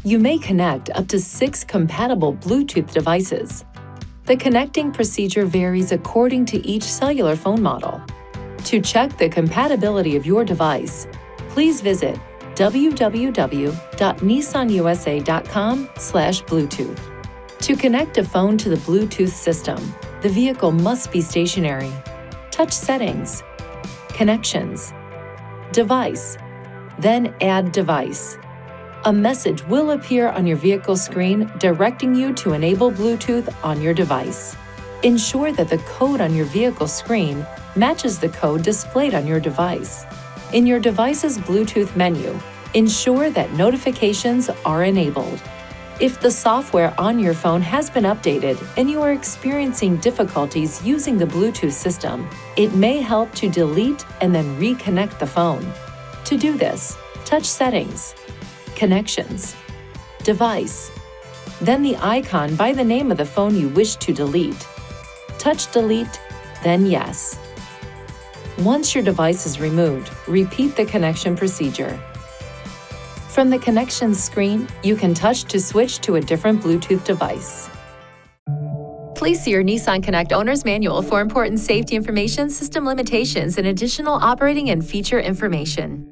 You may connect up to 6 compatible Bluetooth devices. The connecting procedure varies according to each cellular phone model. To check the compatibility of your device, please visit www.nissanusa.com/Bluetooth. To connect a phone to the Bluetooth system, the vehicle must be stationary. Touch Settings, Connections, Device, then Add Device. A message will appear on your vehicle screen directing you to enable Bluetooth on your device. Ensure that the code on your vehicle screen matches the code displayed on your device. In your device's Bluetooth menu, ensure that notifications are enabled. If the software on your phone has been updated and you are experiencing difficulties using the Bluetooth system, it may help to delete and then reconnect the phone. To do this, touch Settings, Connections, Device, then the icon by the name of the phone you wish to delete. Touch Delete, then Yes. Once your device is removed, repeat the connection procedure. From the Connections screen, you can touch to switch to a different Bluetooth device. Please see your Nissan Connect Owner's Manual for important safety information, system limitations, and additional operating and feature information.